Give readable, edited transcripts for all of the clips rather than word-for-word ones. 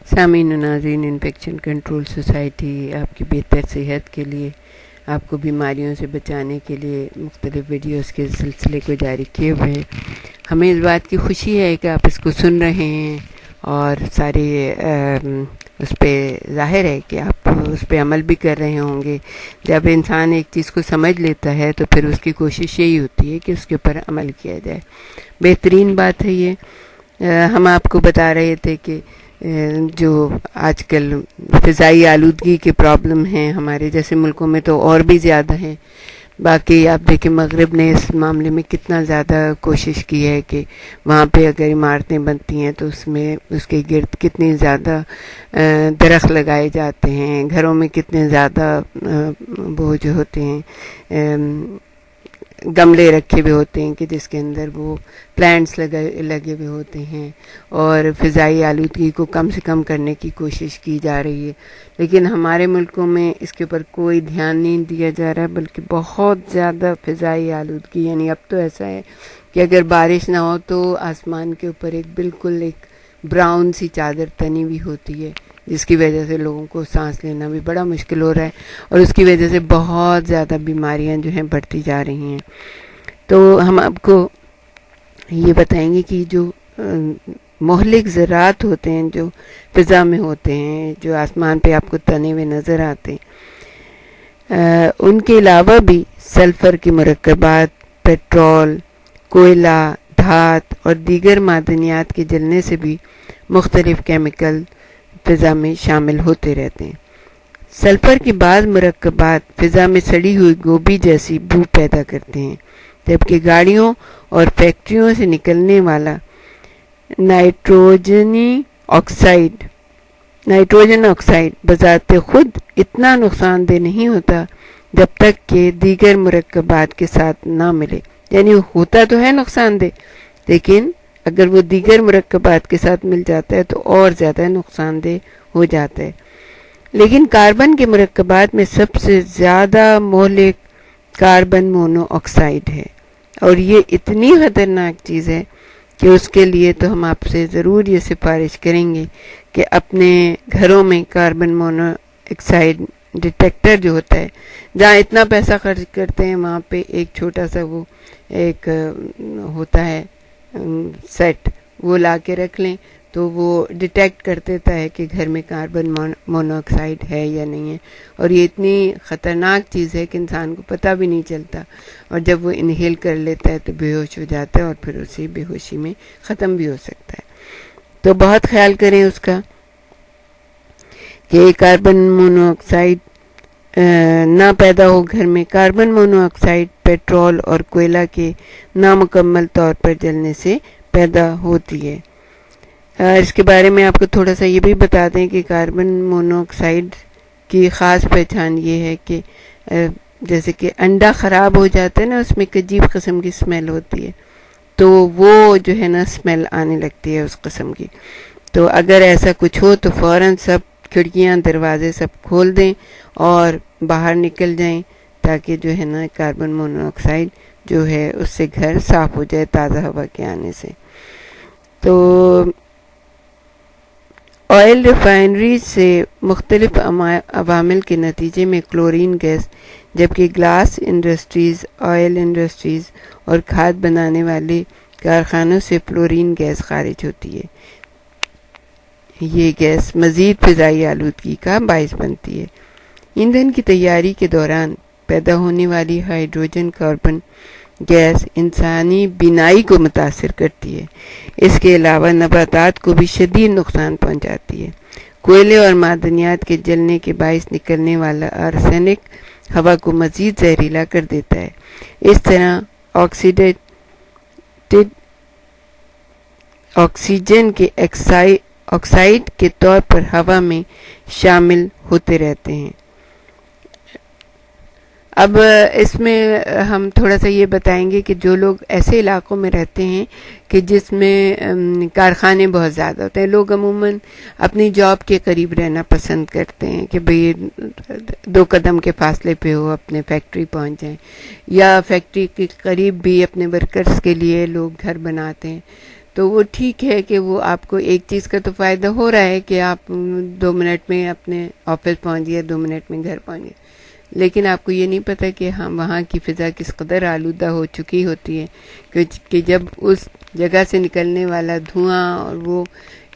سامعین و ناظرین، انفیکشن کنٹرول سوسائٹی آپ کی بہتر صحت کے لیے، آپ کو بیماریوں سے بچانے کے لیے مختلف ویڈیوز کے سلسلے کو جاری کیے ہوئے ہیں۔ ہمیں اس بات کی خوشی ہے کہ آپ اس کو سن رہے ہیں اور سارے اس پہ ظاہر ہے کہ آپ اس پہ عمل بھی کر رہے ہوں گے۔ جب انسان ایک چیز کو سمجھ لیتا ہے تو پھر اس کی کوشش یہی ہوتی ہے کہ اس کے اوپر عمل کیا جائے۔ بہترین بات ہے یہ۔ ہم آپ کو بتا رہے تھے کہ جو آج کل فضائی آلودگی کے پرابلم ہیں ہمارے جیسے ملکوں میں تو اور بھی زیادہ ہیں۔ باقی آپ دیکھیں مغرب نے اس معاملے میں کتنا زیادہ کوشش کی ہے کہ وہاں پہ اگر عمارتیں بنتی ہیں تو اس میں اس کے گرد کتنی زیادہ درخت لگائے جاتے ہیں، گھروں میں کتنے زیادہ وہ جو ہوتے ہیں گملے رکھے ہوئے ہوتے ہیں کہ جس کے اندر وہ پلانٹس لگے ہوئے ہوتے ہیں، اور فضائی آلودگی کو کم سے کم کرنے کی کوشش کی جا رہی ہے۔ لیکن ہمارے ملکوں میں اس کے اوپر کوئی دھیان نہیں دیا جا رہا، بلکہ بہت زیادہ فضائی آلودگی، یعنی اب تو ایسا ہے کہ اگر بارش نہ ہو تو آسمان کے اوپر بالکل ایک براؤن سی چادر تنی ہوئی ہوتی ہے، جس کی وجہ سے لوگوں کو سانس لینا بھی بڑا مشکل ہو رہا ہے، اور اس کی وجہ سے بہت زیادہ بیماریاں جو ہیں بڑھتی جا رہی ہیں۔ تو ہم آپ کو یہ بتائیں گے کہ جو مہلک ذرات ہوتے ہیں جو فضا میں ہوتے ہیں، جو آسمان پہ آپ کو تنے ہوئے نظر آتے ہیں، ان کے علاوہ بھی سلفر کے مرکبات، پیٹرول، کوئلہ، دھات اور دیگر معدنیات کے جلنے سے بھی مختلف کیمیکل فضا میں شامل ہوتے رہتے ہیں۔ سلفر کے بعض مرکبات فضا میں سڑی ہوئی گوبھی جیسی بو پیدا کرتے ہیں، جبکہ گاڑیوں اور فیکٹریوں سے نکلنے والا نائٹروجن آکسائڈ بذات خود اتنا نقصان دہ نہیں ہوتا جب تک کہ دیگر مرکبات کے ساتھ نہ ملے۔ یعنی ہوتا تو ہے نقصان دہ، لیکن اگر وہ دیگر مرکبات کے ساتھ مل جاتا ہے تو اور زیادہ نقصان دہ ہو جاتا ہے۔ لیکن کاربن کے مرکبات میں سب سے زیادہ مہلک کاربن مونو آکسائڈ ہے، اور یہ اتنی خطرناک چیز ہے کہ اس کے لیے تو ہم آپ سے ضرور یہ سفارش کریں گے کہ اپنے گھروں میں کاربن مونو آکسائڈ ڈیٹیکٹر جو ہوتا ہے، جہاں اتنا پیسہ خرچ کرتے ہیں وہاں پہ ایک چھوٹا سا وہ ایک ہوتا ہے سیٹ، وہ لا کے رکھ لیں تو وہ ڈیٹیکٹ کر دیتا ہے کہ گھر میں کاربن مونو آکسائڈ ہے یا نہیں ہے۔ اور یہ اتنی خطرناک چیز ہے کہ انسان کو پتہ بھی نہیں چلتا، اور جب وہ انہیل کر لیتا ہے تو بے ہوش ہو جاتا ہے، اور پھر اسی بے ہوشی میں ختم بھی ہو سکتا ہے۔ تو بہت خیال کریں اس کا کہ کاربن مونو آکسائڈ نہ پیدا ہو گھر میں۔ کاربن مونو آکسائڈ پیٹرول اور کوئلہ کے نامکمل طور پر جلنے سے پیدا ہوتی ہے۔ اس کے بارے میں آپ کو تھوڑا سا یہ بھی بتا دیں کہ کاربن مونو آکسائڈ کی خاص پہچان یہ ہے کہ جیسے کہ انڈا خراب ہو جاتا ہے نا، اس میں ایک عجیب قسم کی اسمیل ہوتی ہے، تو وہ جو ہے نا اسمیل آنے لگتی ہے اس قسم کی۔ تو اگر ایسا کچھ ہو تو فوراً سب کھڑکیاں دروازے سب کھول دیں اور باہر نکل جائیں، تاکہ جو ہے نا کاربن مونو آکسائڈ جو ہے اس سے گھر صاف ہو جائے تازہ ہوا کے آنے سے۔ تو آئل ریفائنریز سے مختلف عوامل کے نتیجے میں کلورین گیس، جبکہ گلاس انڈسٹریز، آئل انڈسٹریز اور کھاد بنانے والے کارخانوں سے فلورین گیس خارج ہوتی ہے۔ یہ گیس مزید فضائی آلودگی کا باعث بنتی ہے۔ ایندھن کی تیاری کے دوران پیدا ہونے والی ہائیڈروجن کاربن گیس انسانی بینائی کو متاثر کرتی ہے۔ اس کے علاوہ نباتات کو بھی شدید نقصان پہنچاتی ہے۔ کوئلے اور معدنیات کے جلنے کے باعث نکلنے والا آرسینک ہوا کو مزید زہریلا کر دیتا ہے۔ اس طرح آکسیجن کے آکسائڈ کے طور پر ہوا میں شامل ہوتے رہتے ہیں۔ اب اس میں ہم تھوڑا سا یہ بتائیں گے کہ جو لوگ ایسے علاقوں میں رہتے ہیں کہ جس میں کارخانے بہت زیادہ ہوتے ہیں، لوگ عموماً اپنی جاب کے قریب رہنا پسند کرتے ہیں کہ بھئی 2 قدم کے فاصلے پہ ہو، اپنے فیکٹری پہنچ جائیں، یا فیکٹری کے قریب بھی اپنے ورکرز کے لیے لوگ گھر بناتے ہیں۔ تو وہ ٹھیک ہے کہ وہ آپ کو ایک چیز کا تو فائدہ ہو رہا ہے کہ آپ 2 منٹ میں اپنے آفس پہنچ گئے، 2 منٹ میں گھر پہنچ گئے، لیکن آپ کو یہ نہیں پتہ کہ ہم وہاں کی فضا کس قدر آلودہ ہو چکی ہوتی ہے کہ جب اس جگہ سے نکلنے والا دھواں اور وہ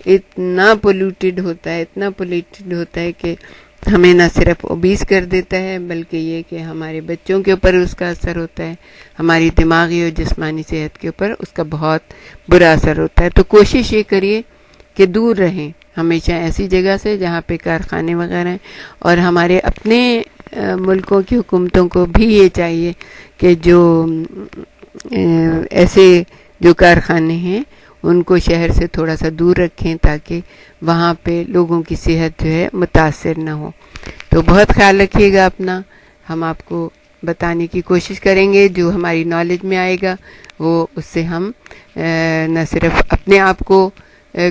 اتنا پولیوٹیڈ ہوتا ہے کہ ہمیں نہ صرف اوبیس کر دیتا ہے بلکہ یہ کہ ہمارے بچوں کے اوپر اس کا اثر ہوتا ہے، ہماری دماغی اور جسمانی صحت کے اوپر اس کا بہت برا اثر ہوتا ہے۔ تو کوشش یہ کریے کہ دور رہیں ہمیشہ ایسی جگہ سے جہاں پہ کارخانے وغیرہ ہیں، اور ہمارے اپنے ملکوں کی حکومتوں کو بھی یہ چاہیے کہ جو ایسے جو کارخانے ہیں ان کو شہر سے تھوڑا سا دور رکھیں تاکہ وہاں پہ لوگوں کی صحت جو ہے متاثر نہ ہو۔ تو بہت خیال رکھیے گا اپنا، ہم آپ کو بتانے کی کوشش کریں گے، جو ہماری نالج میں آئے گا وہ اس سے ہم نہ صرف اپنے آپ کو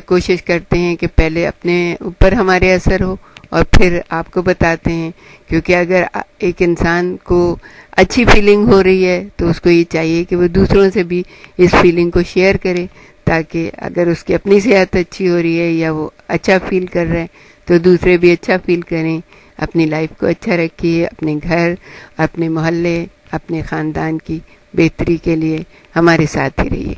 کوشش کرتے ہیں کہ پہلے اپنے اوپر ہمارے اثر ہو اور پھر آپ کو بتاتے ہیں، کیونکہ اگر ایک انسان کو اچھی فیلنگ ہو رہی ہے تو اس کو یہ چاہیے کہ وہ دوسروں سے بھی اس فیلنگ کو شیئر کرے، تاکہ اگر اس کی اپنی صحت اچھی ہو رہی ہے یا وہ اچھا فیل کر رہے ہیں تو دوسرے بھی اچھا فیل کریں۔ اپنی لائف کو اچھا رکھیے، اپنے گھر، اپنے محلے، اپنے خاندان کی بہتری کے لیے ہمارے ساتھ ہی رہیے۔